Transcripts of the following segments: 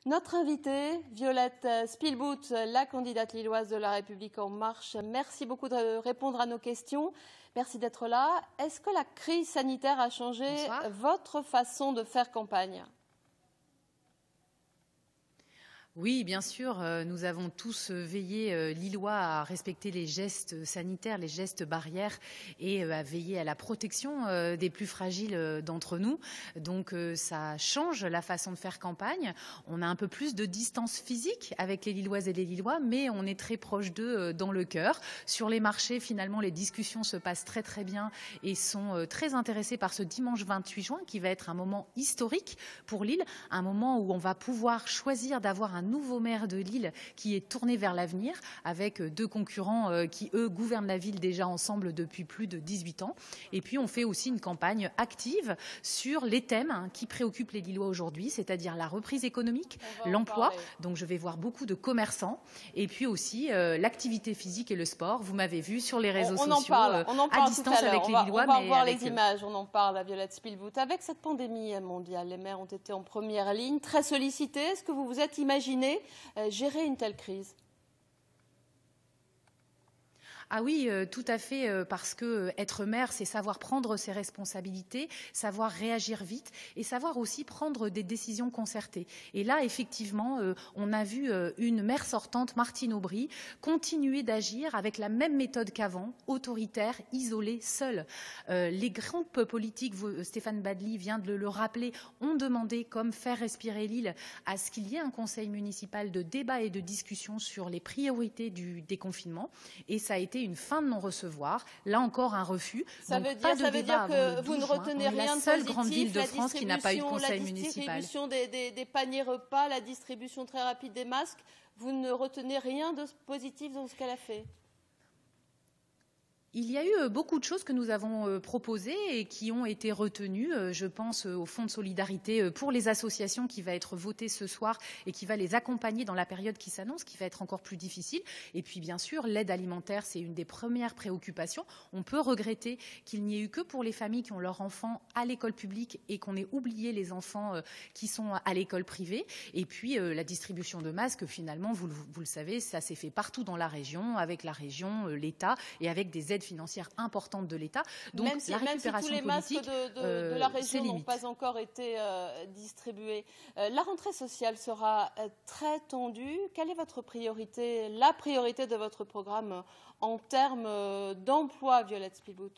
Notre invitée, Violette Spilbout, la candidate lilloise de La République En Marche, merci beaucoup de répondre à nos questions. Merci d'être là. Est-ce que la crise sanitaire a changé votre façon de faire campagne ? Oui, bien sûr, nous avons tous veillé, Lillois, à respecter les gestes sanitaires, les gestes barrières et à veiller à la protection des plus fragiles d'entre nous. Donc ça change la façon de faire campagne. On a un peu plus de distance physique avec les Lilloises et les Lillois, mais on est très proche d'eux dans le cœur. Sur les marchés, finalement, les discussions se passent très très bien et sont très intéressés par ce dimanche 28 juin qui va être un moment historique pour Lille, un moment où on va pouvoir choisir d'avoir un nouveau maire de Lille qui est tourné vers l'avenir avec deux concurrents qui, eux, gouvernent la ville déjà ensemble depuis plus de 18 ans. Et puis, on fait aussi une campagne active sur les thèmes qui préoccupent les Lillois aujourd'hui, c'est-à-dire la reprise économique, l'emploi. Donc, je vais voir beaucoup de commerçants et puis aussi l'activité physique et le sport. Vous m'avez vu sur les réseaux sociaux à distance avec les Lillois. On va voir les images, on en parle à Violette Spilbout. Avec cette pandémie mondiale, les maires ont été en première ligne, très sollicités. Est-ce que vous vous êtes imaginé gérer une telle crise ? Ah oui, tout à fait, parce que être maire, c'est savoir prendre ses responsabilités, savoir réagir vite et savoir aussi prendre des décisions concertées. Et là, effectivement, on a vu une maire sortante, Martine Aubry, continuer d'agir avec la même méthode qu'avant, autoritaire, isolée, seule. Les groupes politiques, Stéphane Badly vient de le rappeler, ont demandé, comme faire respirer Lille, à ce qu'il y ait un conseil municipal de débat et de discussion sur les priorités du déconfinement. Et ça a été une fin de non-recevoir, là encore un refus. Ça veut dire que vous ne retenez rien de positif. La seule grande ville de France qui n'a pas eu de conseil municipal. La distribution des paniers repas, la distribution très rapide des masques, vous ne retenez rien de positif dans ce qu'elle a fait ? Il y a eu beaucoup de choses que nous avons proposées et qui ont été retenues. Je pense au fonds de solidarité pour les associations qui va être voté ce soir et qui va les accompagner dans la période qui s'annonce, qui va être encore plus difficile. Et puis bien sûr, l'aide alimentaire, c'est une des premières préoccupations. On peut regretter qu'il n'y ait eu que pour les familles qui ont leurs enfants à l'école publique et qu'on ait oublié les enfants qui sont à l'école privée. Et puis la distribution de masques, finalement, vous le savez, ça s'est fait partout dans la région, avec la région, l'État et avec des aides financières importantes de l'État. Donc même si tous les masques de la région n'ont pas encore été distribués. La rentrée sociale sera très tendue. Quelle est votre priorité, la priorité de votre programme en termes d'emploi, Violette Spilbout ?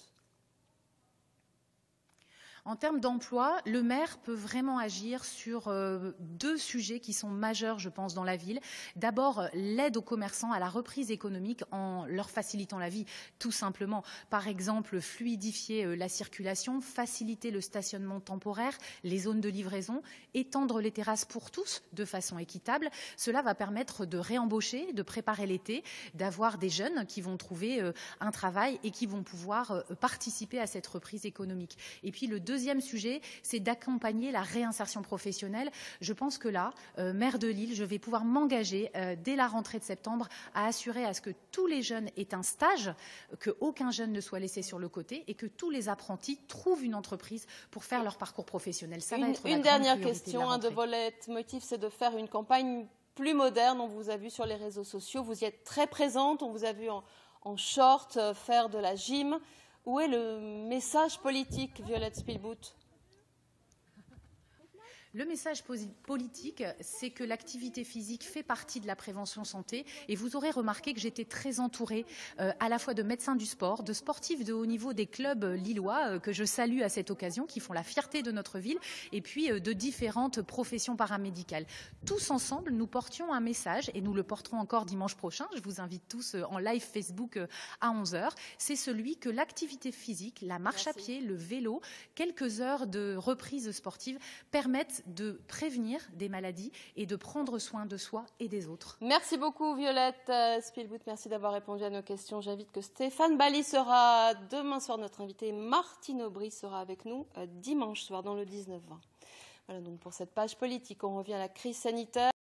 En termes d'emploi, le maire peut vraiment agir sur deux sujets qui sont majeurs, je pense, dans la ville. D'abord, l'aide aux commerçants à la reprise économique en leur facilitant la vie, tout simplement. Par exemple, fluidifier la circulation, faciliter le stationnement temporaire, les zones de livraison, étendre les terrasses pour tous de façon équitable. Cela va permettre de réembaucher, de préparer l'été, d'avoir des jeunes qui vont trouver un travail et qui vont pouvoir participer à cette reprise économique. Et puis, le deuxième sujet, c'est d'accompagner la réinsertion professionnelle. Je pense que là, maire de Lille, je vais pouvoir m'engager dès la rentrée de septembre à assurer à ce que tous les jeunes aient un stage, qu'aucun jeune ne soit laissé sur le côté et que tous les apprentis trouvent une entreprise pour faire leur parcours professionnel. Ça va être une dernière question de Violette Motif, c'est de faire une campagne plus moderne. On vous a vu sur les réseaux sociaux, vous y êtes très présente, on vous a vu en short faire de la gym. Où est le message politique, Violette Spilbout ? Le message politique, c'est que l'activité physique fait partie de la prévention santé. Et vous aurez remarqué que j'étais très entourée à la fois de médecins du sport, de sportifs de haut niveau des clubs lillois, que je salue à cette occasion, qui font la fierté de notre ville, et puis de différentes professions paramédicales. Tous ensemble, nous portions un message, et nous le porterons encore dimanche prochain. Je vous invite tous en live Facebook à 11h. C'est celui que l'activité physique, la marche à pied, le vélo, quelques heures de reprise sportive permettent de prévenir des maladies et de prendre soin de soi et des autres. Merci beaucoup Violette Spilbout, merci d'avoir répondu à nos questions. J'invite que Stéphane Badly sera demain soir notre invité, Martine Aubry sera avec nous dimanche soir dans le 19-20. Voilà donc pour cette page politique, on revient à la crise sanitaire.